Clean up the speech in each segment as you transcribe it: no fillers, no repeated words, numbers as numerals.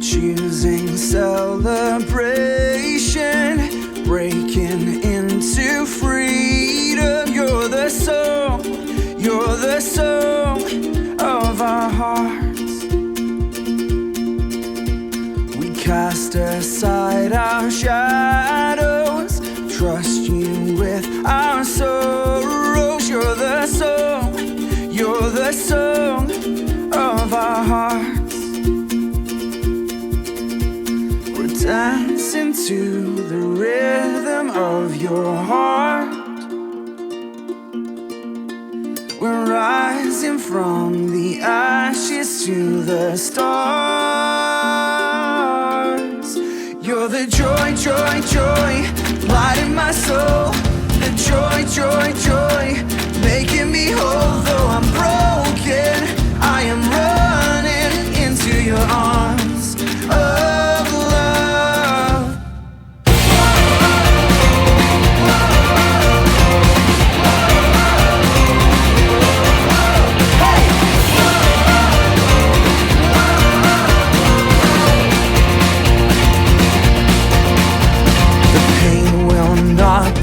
choosing celebration, breaking into freedom. You're the song of our hearts. We cast aside our shadows, trust you with our sorrows. You're the song of our hearts. Dancing to the rhythm of your heart. We're rising from the ashes to the stars. You're the joy, joy, joy, light in my soul. The joy, joy, joy, making me whole. Though I'm broken, I am running into your arms of love.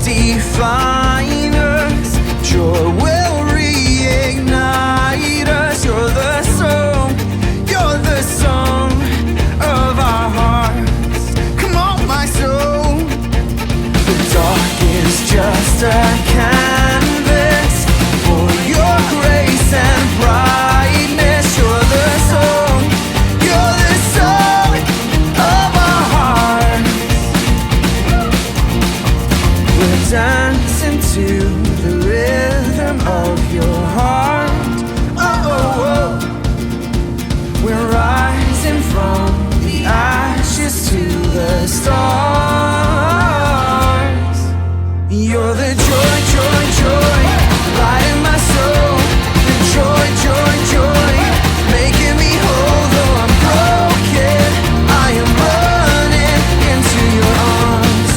Define us, joy will reignite us. You're the song of our hearts. Come on, my soul. The dark is just a canvas for your grace and brightness. You're the song of our hearts. Dancing to the rhythm of your heart. Oh, oh, oh. We're rising from the ashes to the stars. You're the joy, joy, joy, light in my soul. The joy, joy, joy, making me whole. Though I'm broken, I am running into your arms.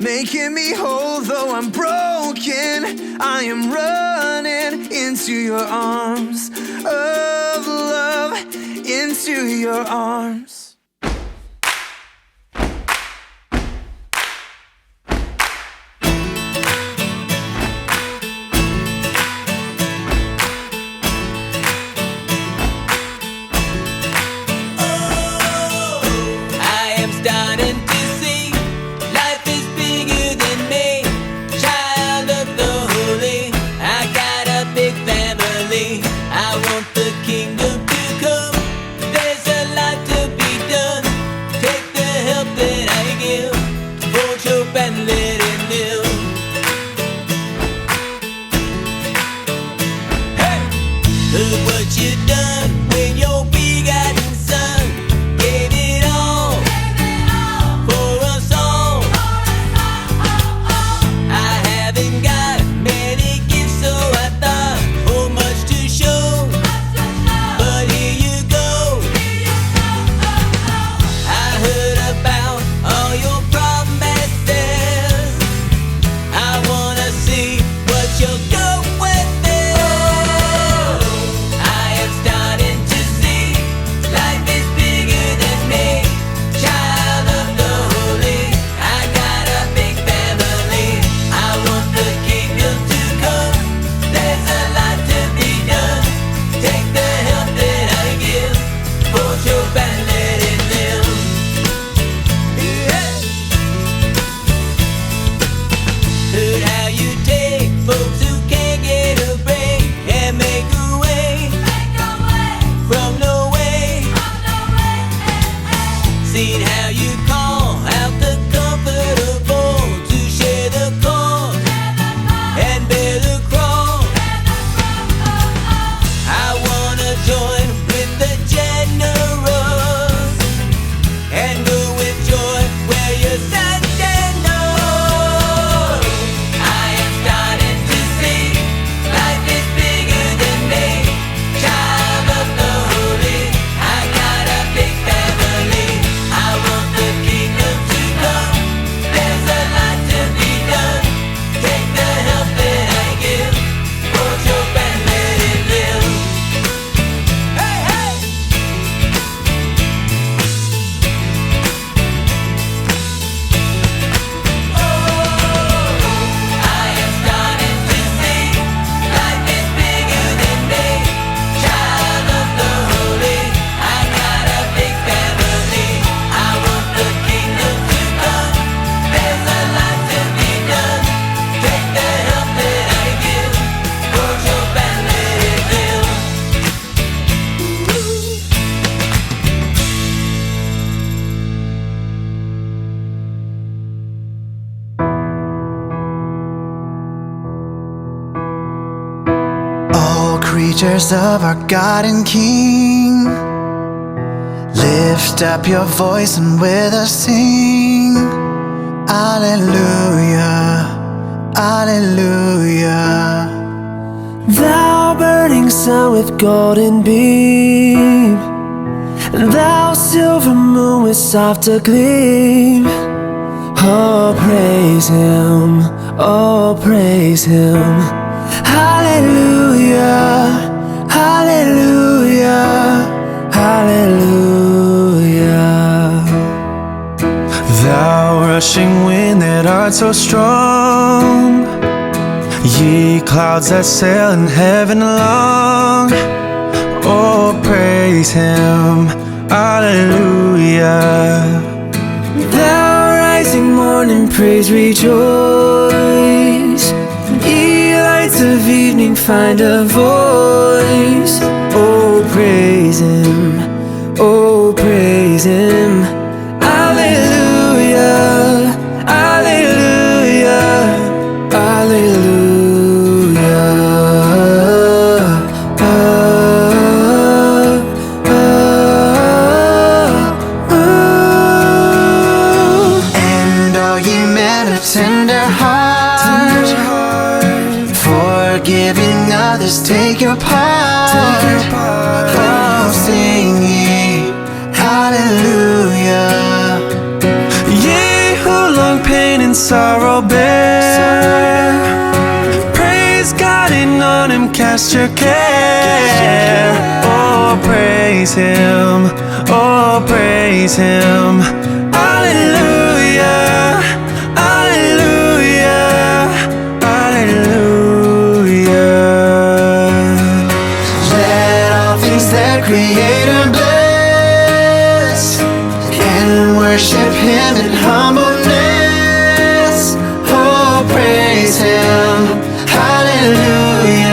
Making me whole. Though I'm broken, I am running into your arms of love, into your arms. I want the kingdom to come. There's a lot to be creatures of our God and King. Lift up your voice and with us sing. Alleluia, alleluia. Thou burning sun with golden beam, thou silver moon with softer gleam. Oh, praise Him, oh, praise Him. Hallelujah, hallelujah, hallelujah. Thou rushing wind that art so strong, ye clouds that sail in heaven along. Oh, praise Him, hallelujah. Thou rising morning, praise, rejoice. Ye lights of evening, find a voice. Oh, praise Him, oh, praise Him. Alleluia, alleluia, alleluia. And all ye men of tender heart, forgiving others, take your part. Oh, sing ye hallelujah. Ye who long pain and sorrow bear, praise God and on Him cast your care. Oh, praise Him, oh, praise Him. Hallelujah, hallelujah, hallelujah. Let all things that Creator bless, and worship Him in humbleness. Oh, praise Him, hallelujah.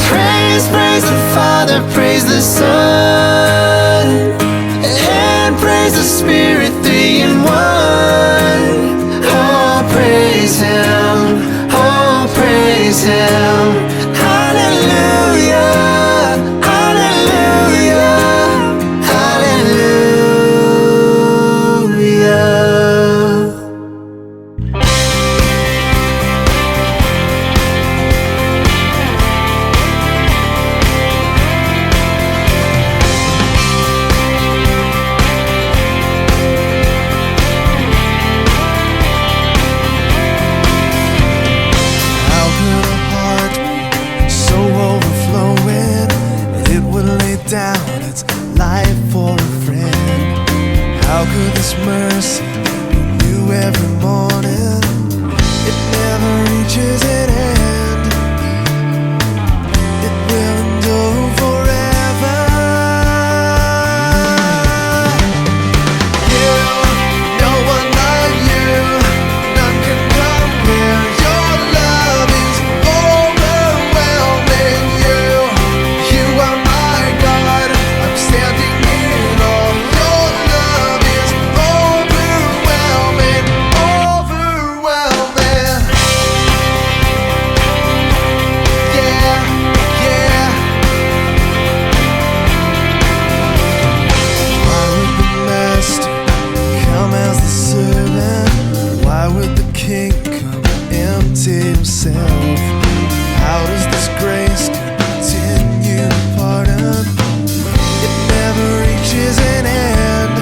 Praise, praise the Father, praise the Son, and praise the Spirit, three in one. Oh, praise Him, oh, praise Him. Hallelujah, hallelujah, hallelujah. How could a heart be so overflowing, it would lay down its life for a friend? How could this mercy be new every morning? It never reaches an end. It will endure forever. You, no one like you, none can compare. Your love is overwhelming. You are my God. I'm standing in awe. Your love is overwhelming, overwhelming. Yeah, yeah. Why would the master come as the servant? Why would the king come empty himself? How does this grace continue to pardon? It never reaches an end.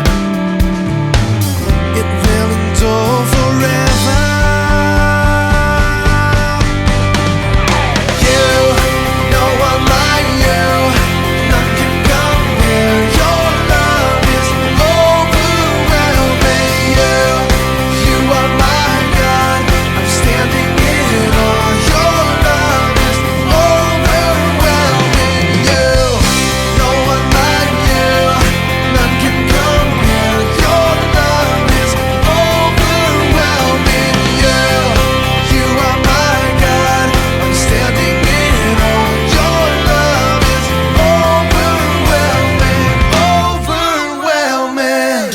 It will endure forever. You, no one like you, none can compare. Your love is overwhelming. You are my God. I'm standing in awe. Your love is overwhelming. You, no one like you, none can compare. Your love is overwhelming. You are my God. I'm standing in awe. Your love is overwhelming, overwhelming.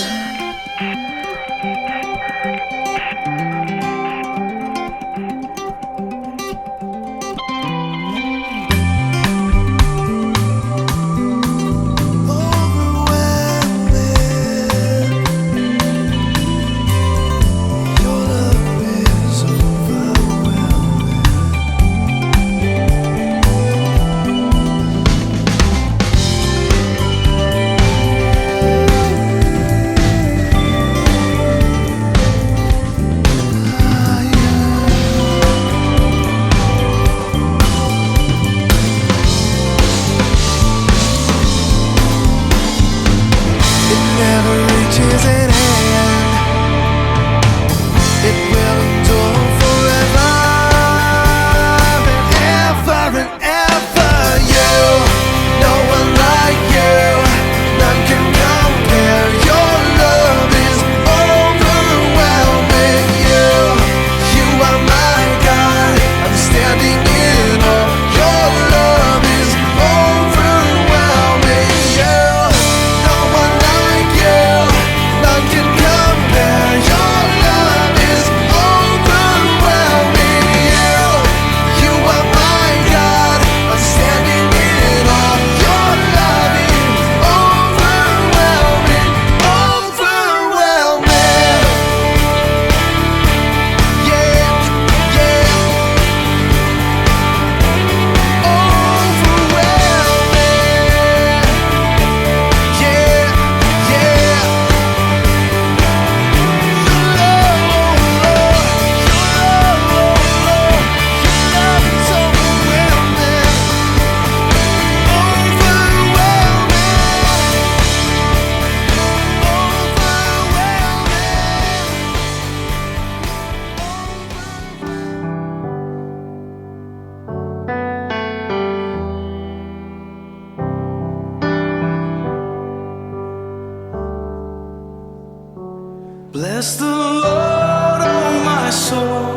Bless the Lord, oh my soul,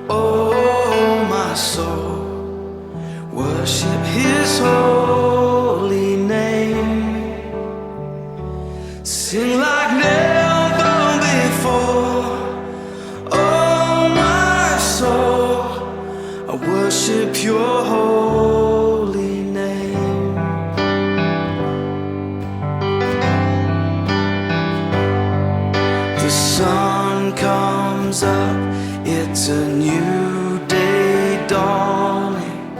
oh my soul. Worship His holy name. Sing like never before, oh my soul. I worship Your holy name. The sun comes up, it's a new day dawning.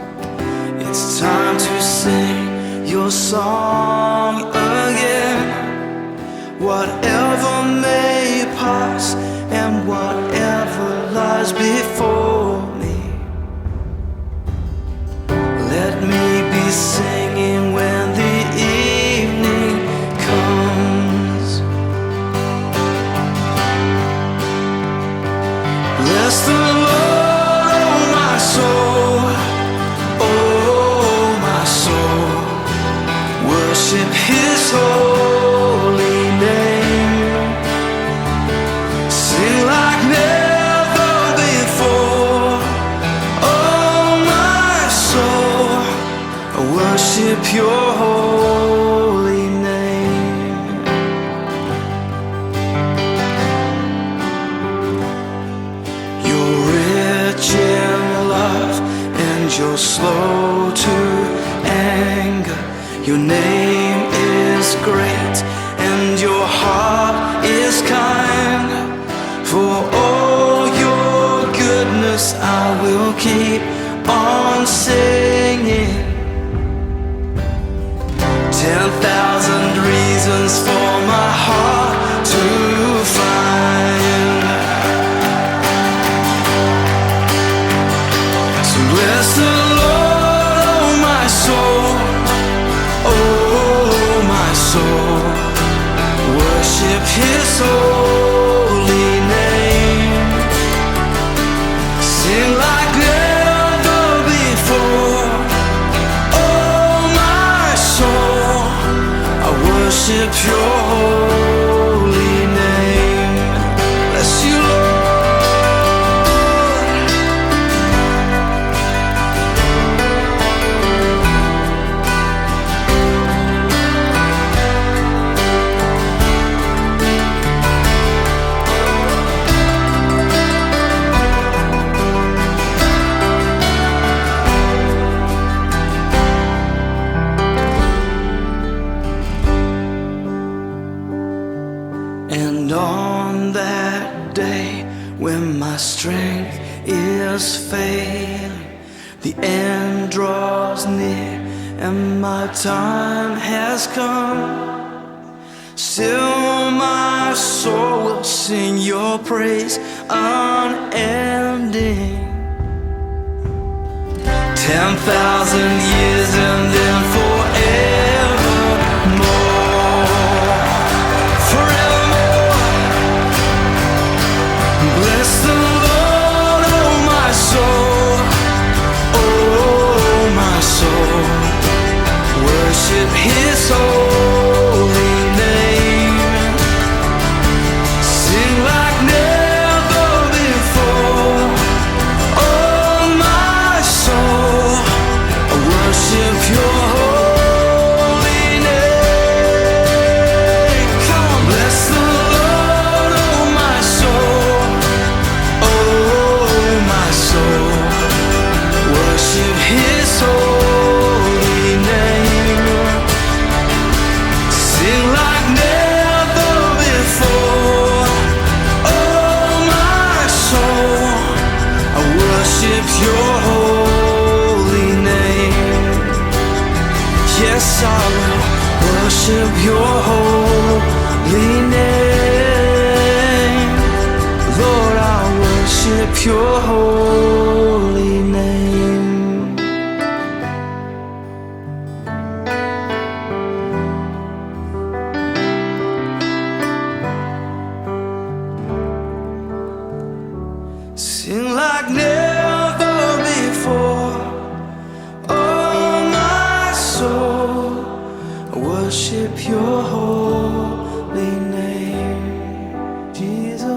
It's time to sing Your song again. Whatever may pass and whatever lies before me, let me be singing when the evening comes. Bless the Lord, oh my soul, oh my soul. Worship His holy name. Sing like never before, oh my soul. I worship Your holy name. You're rich in love and You're slow to anger. Your name is great and Your heart is kind. For all Your goodness I will keep on singing. 10,000 reasons for my heart to find. So bless the Lord, oh my soul, oh my soul. Worship His holy name. Sing like never before, oh my soul. I worship Your holy name. Bless You, Lord. And on that day when my strength is failing, the end draws near and my time has come, still my soul will sing Your praise unending. 10,000 years and then forevermore, forevermore. Bless the Lord, oh my soul, oh my soul. Worship His holy name. Sing like never before, oh my soul. I worship Your holy name. Come on, bless the Lord, oh my soul, oh my soul. Worship His holy name. Sing like never before, oh my soul. I worship Your holy name. Yes, I will worship Your holy name. Lord, I worship Your holy name. Sing like never before, oh my soul. I worship Your holy name.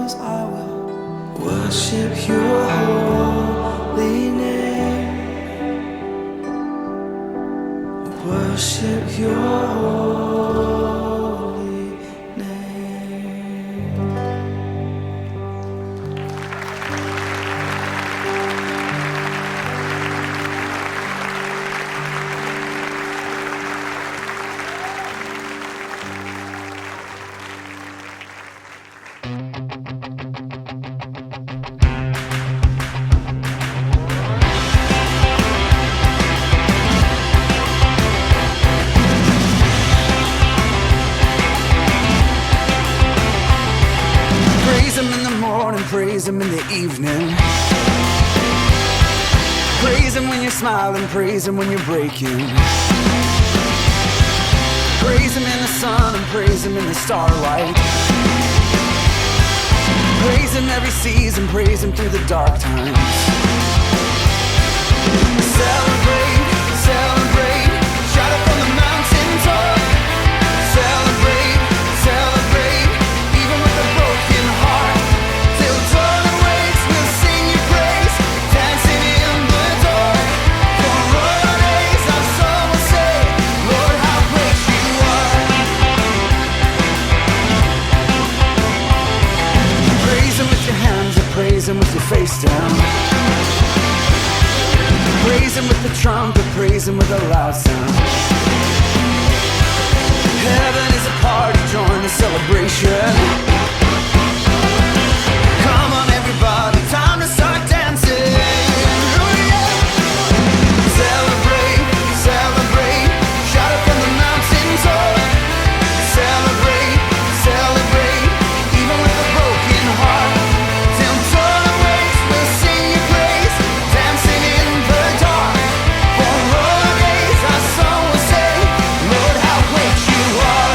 'cause I will worship your holy name. Worship your holy name. Praise him in the morning, praise him in the evening. Praise him when you're smiling, praise him when you're breaking. Praise him in the sun and praise him in the starlight. Praise him every season, praise him through the dark times. Celebrate, celebrate, shout it from the mountaintop. Celebrate, celebrate, even with a broken heart. Till dawn awakes, we'll sing your praise, dancing in the dark. For royal days, our soul will say, Lord, how great you are. Praise him with your hands up, praise him with your face down. Praise him with the trumpet, praise him with a loud sound. Heaven is a party, join the celebration. Come on everybody, time to start dancing. Oh yeah. Celebrate, celebrate, shout it from the mountaintop. Celebrate, celebrate, even with a broken heart. Till dawn awakes, we'll sing your praise, dancing in the dark. For royal days, our soul will say, Lord, how great you are.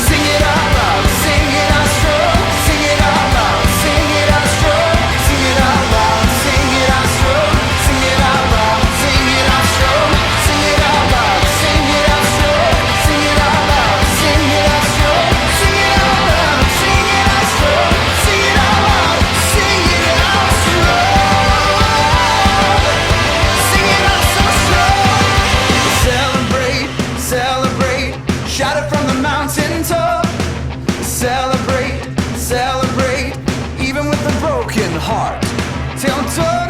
Sing it out loud, sing it out strong, sing it out loud, sing it out strong, sing it out loud, sing it out strong, sing it out loud, sing it out strong, sing it out loud, sing it out strong, sing it out loud, sing it out strong, sing it out loud, sing it out strong, sing it out loud, sing it out strong, sing it out so strong. Celebrate, celebrate, shout it from the mountaintop. Celebrate, celebrate, even with a broken heart. Till dawn